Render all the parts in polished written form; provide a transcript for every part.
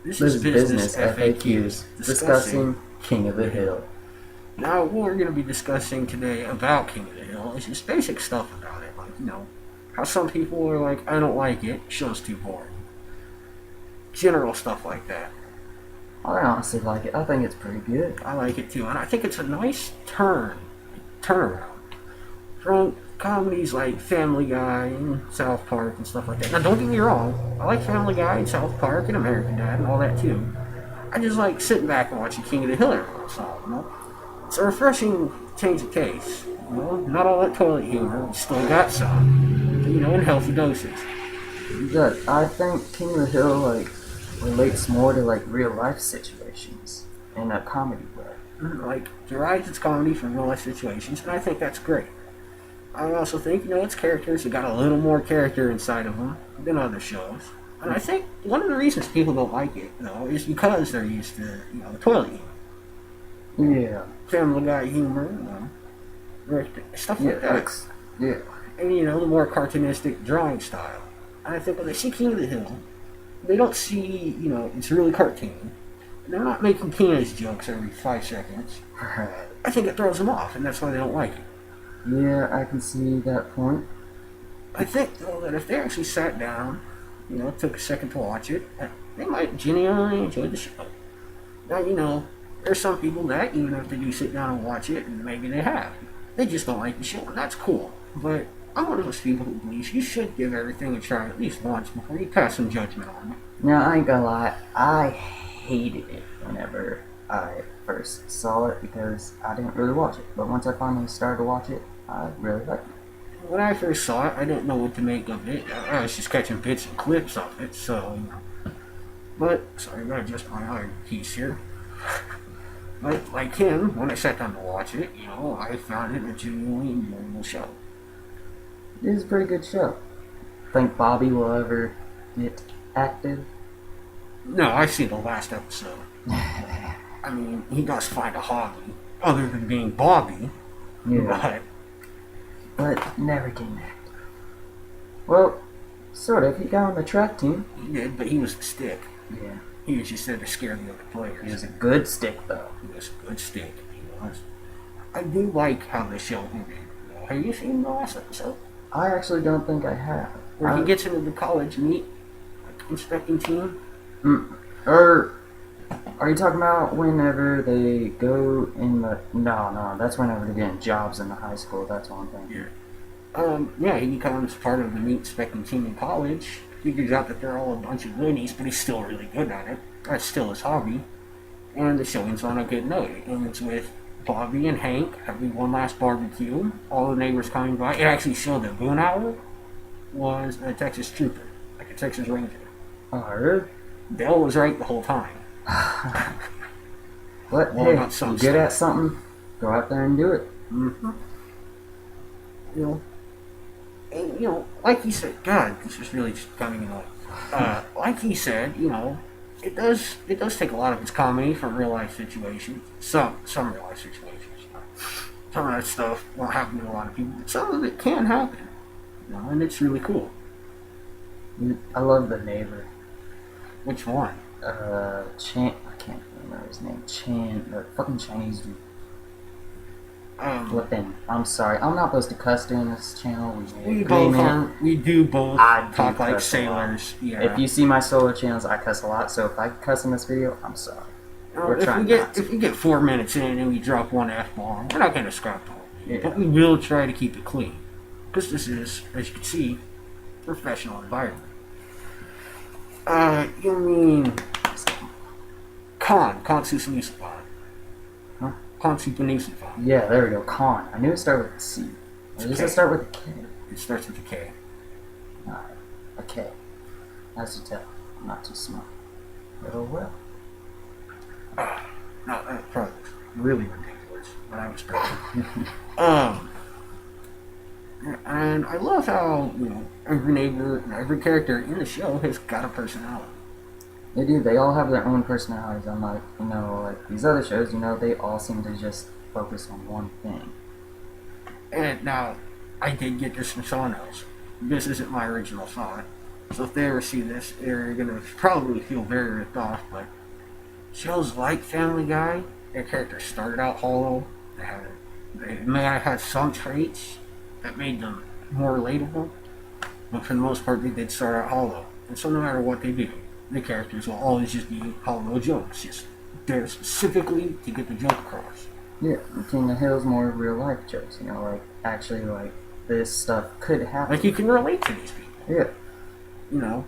This This is is Business Business FAQs FAQs discussing King of the Hill. Now, what we're going to be discussing today about King of the Hill is just basic stuff about it. Like, how some people are like, I don't like it, show's too boring. General stuff like that. I honestly like it. I think it's pretty good. I like it too, and I think it's a nice turnaround from comedies like Family Guy and South Park and stuff like that. Now, don't get me wrong, I like Family Guy and South Park and American Dad and all that too. I just like sitting back and watching King of the Hill every once in a while, It's a refreshing change of taste. Not all that toilet humor. We still got some, in healthy doses. But I think King of the Hill relates more to real life situations in a comedy way. Like, derives its comedy from real life situations, and I think that's great. I also think, its characters have got a little more character inside of them than other shows. And I think one of the reasons people don't like it, though, is because they're used to, the toilet humor. Yeah. Family Guy humor, stuff like that. Yeah. And, the more cartoonistic drawing style. And I think when they see King of the Hill, they don't see, it's really cartoony. They're not making teenage jokes every 5 seconds. Right. I think it throws them off, and that's why they don't like it. Yeah, I can see that point. I think, though, that if they actually sat down, took a second to watch it, they might genuinely enjoy the show. Now, there's some people that, even if they do sit down and watch it, and maybe they have, they just don't like the show, and that's cool. But I'm one of those people who believes you should give everything a try at least once before you pass some judgment on it. Now, I ain't gonna lie, I hated it whenever I first saw it because I didn't really watch it. But once I finally started to watch it, I really liked it. When I first saw it, I didn't know what to make of it. I was just catching bits and clips of it, so, But, sorry, I gotta adjust my eye piece here. But, like him, when I sat down to watch it, I found it a genuinely enjoyable show. It is a pretty good show. Think Bobby will ever get active? No, I've seen the last episode. I mean, he does find a hobby, other than being Bobby, but never getting active. Well, sort of. He got on the track team. He did, but he was the stick. Yeah. He was just there to scare the other players. He was a good stick, though. He was a good stick. He was. I do like how the show ended. Have you seen the last episode? I actually don't think I have. Where he gets into the college meet inspecting team? Or are you talking about whenever they go in the... No, that's whenever they're getting jobs in the high school. That's one thing. Yeah, he becomes part of the meat inspecting team in college. Figures out that they're all a bunch of loonies, but he's still really good at it. That's still his hobby. And the show ends on a good note. It ends with Bobby and Hank having one last barbecue. All the neighbors coming by. It actually showed that Boone Hour was a Texas trooper, like a Texas Ranger. Oh, really? Dale was right the whole time. But well, hey, not some you're good at something, go out there and do it. Mm-hmm. And, like he said, God, this is really just coming in. Like he said, it does take a lot of its comedy from real life situations. Some real life situations. Some of that stuff won't happen to a lot of people, but some of it can happen. And it's really cool. I love the neighbor. Which one? Chan. I can't remember his name. Chan. The fucking Chinese dude. Flippin'. I'm sorry. I'm not supposed to cuss during this channel. We do both talk like sailors. Yeah. If you see my solo channels, I cuss a lot. So if I cuss in this video, I'm sorry. If we get 4 minutes in and we drop one F-bomb, we're not going to scrap the whole video. But we will try to keep it clean. Because this is, as you can see, a professional environment. You mean Khan Susanisapon. Huh? Khan Susanisapon. Yeah, there we go. Khan. I knew it started with a C. Or does it start with a K? It starts with a K. Alright. A K. As you tell, I'm not too smart. Oh well. No, that probably was really ridiculous, but I was pretty. And I love how, every neighbor and every character in the show has got a personality. They do. They all have their own personalities. Unlike, like these other shows, they all seem to just focus on one thing. And now, I did get this from someone else. This isn't my original thought. So if they ever see this, they're gonna probably feel very ripped off. But shows like Family Guy, their characters started out hollow. They may have had some traits that made them more relatable, but for the most part, they did start out hollow. And so no matter what they do, the characters will always just be hollow jokes, just there specifically to get the joke across. Yeah, King of Hill's more real life jokes, you know, like actually like this stuff could happen. Like you can relate to these people. Yeah. You know.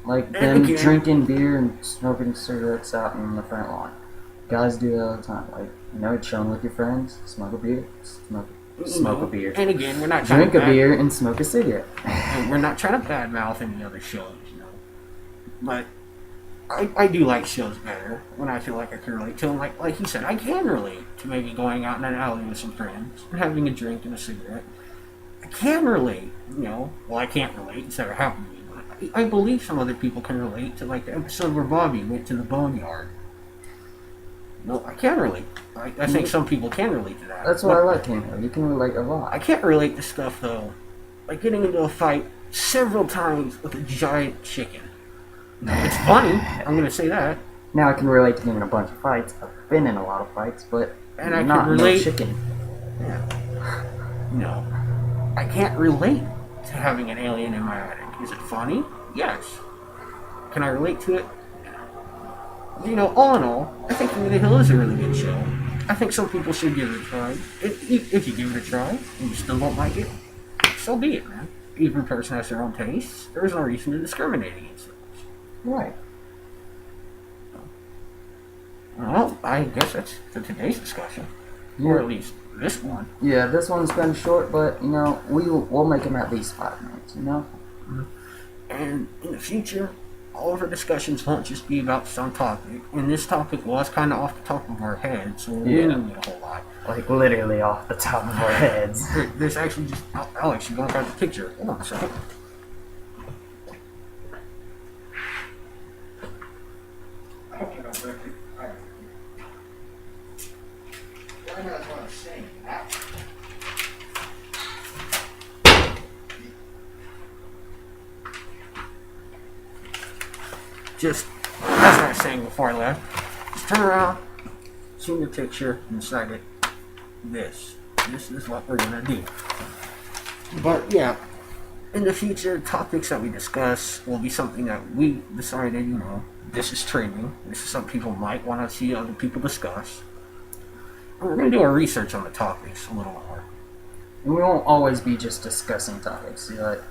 Like them drinking beer and smoking cigarettes out in the front lawn. Guys do that all the time. Like, you know, chilling with your friends, smoke a beer, smoke a beer. And again, we're not trying drink a beer and smoke a cigarette. And we're not trying to badmouth any other shows, you know. But I do like shows better when I feel like I can relate to them. Like you said, I can relate to maybe going out in an alley with some friends and having a drink and a cigarette. I can relate, you know. Well, I can't relate. It's never happened to me. But I believe some other people can relate to, like, the episode where Bobby went to the boneyard. No, I can relate. I think some people can relate to that. That's what I like, King. You can relate a lot. I can't relate to stuff, though, like getting into a fight several times with a giant chicken. It's funny, I'm going to say that. Now I can relate to getting in a bunch of fights. I've been in a lot of fights, but and I not can relate, no chicken. Yeah. No. I can't relate to having an alien in my attic. Is it funny? Yes. Can I relate to it? You know, all in all, I think King of the Hill is a really good show. I think some people should give it a try. If you give it a try and you still don't like it, so be it, man. Every person has their own tastes. There's no reason to discriminate against them. Right. Well, I guess that's for today's discussion. Yeah. Or at least this one. Yeah, this one's been short, but, you know, we'll make them at least 5 minutes, you know? And in the future, all of our discussions won't just be about some topic. And this topic was kind of off the top of our head, so we're going to get a whole lot. Like, literally off the top of our heads. There's actually just... Alex, you want to grab the picture? Hold on a second. Just, as I was saying before I left, just turn around, see the picture, and decided this is what we're gonna do. But yeah, in the future, topics that we discuss will be something that we decided, you know, this is trending. This is something people might want to see other people discuss. And we're gonna do our research on the topics a little more. And we won't always be just discussing topics, like...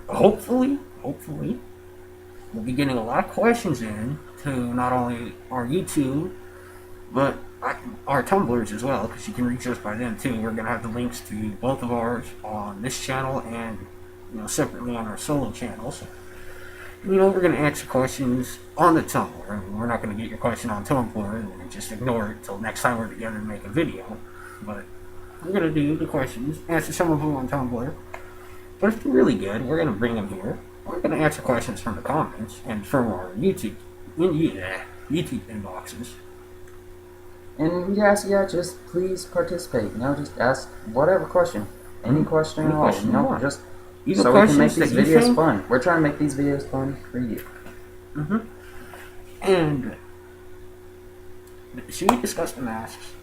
Hopefully, we'll be getting a lot of questions in to not only our YouTube, but our Tumblrs as well, because you can reach us by them too. We're going to have the links to both of ours on this channel and, you know, separately on our solo channels. You know, we're going to answer questions on the Tumblr. I mean, we're not going to get your question on Tumblr and just ignore it until next time we're together and make a video. But we're going to do the questions, answer some of them on Tumblr. But if they're really good, we're going to bring them here. We're going to answer questions from the comments and from our YouTube inboxes. And yes, just please participate. You know, just ask whatever question. Any question at all. You know, just even so we can make these that videos fun. We're trying to make these videos fun for you. And should we discuss the masks?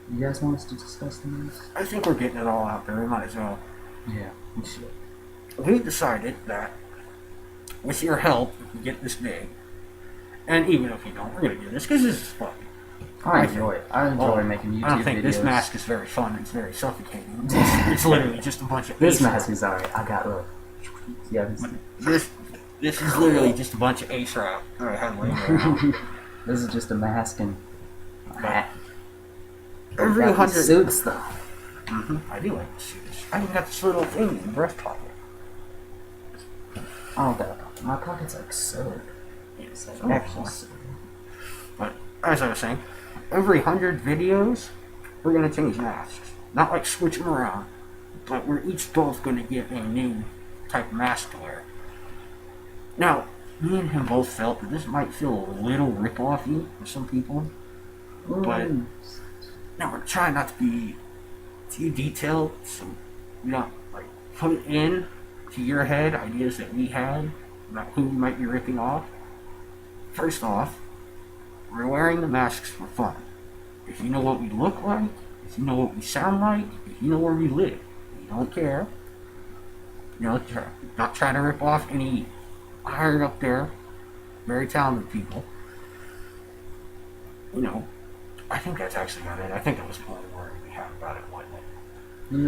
You guys want us to discuss the masks? I think we're getting it all out there. We might as well. Yeah, we should. We decided that with your help, if we get this big, and even if you don't, we're going to do this because this is fun. I enjoy it. I enjoy making YouTube videos. I don't think this mask is very fun. It's very suffocating. It's literally just a bunch of This mask is alright. I got look. Yeah, this is literally just a bunch of ace wrap that I had laying around. This is just a mask and a hat. Every 100 suits though. I do like the suits. I even got this little thing in the breast pocket. Oh god, my pocket's like sewed. It's like actually sewed. But as I was saying, every 100 videos, we're gonna change masks. Not like switch them around, but we're each both gonna get a new type of mask to wear. Now, me and him both felt that this might feel a little rip-offy for some people, but now we're trying not to be too detailed, so we don't like put it in to your head, ideas that we had about who we might be ripping off. First off, we're wearing the masks for fun. If you know what we look like, if you know what we sound like, if you know where we live, we don't care. You know, not trying to rip off any higher up there, very talented people. You know, I think that's actually about it. I think that was the only word we had about it, wasn't it?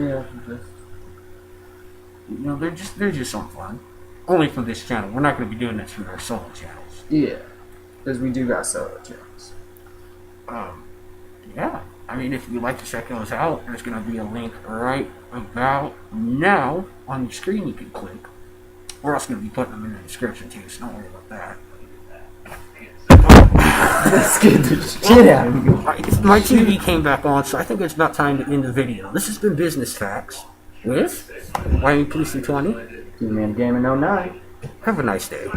Yeah, just... You know, they're just some fun. Only for this channel. We're not going to be doing this for our solo channels. Yeah, because we do got solo channels. Yeah. I mean, if you'd like to check those out, there's going to be a link right about now on the screen you can click. We're also going to be putting them in the description too, so don't worry about that. That scared the shit out of me. My TV came back on, so I think it's about time to end the video. This has been Business Facts with Wyoming Police in 20. Two Man Gaming 09. Have a nice day.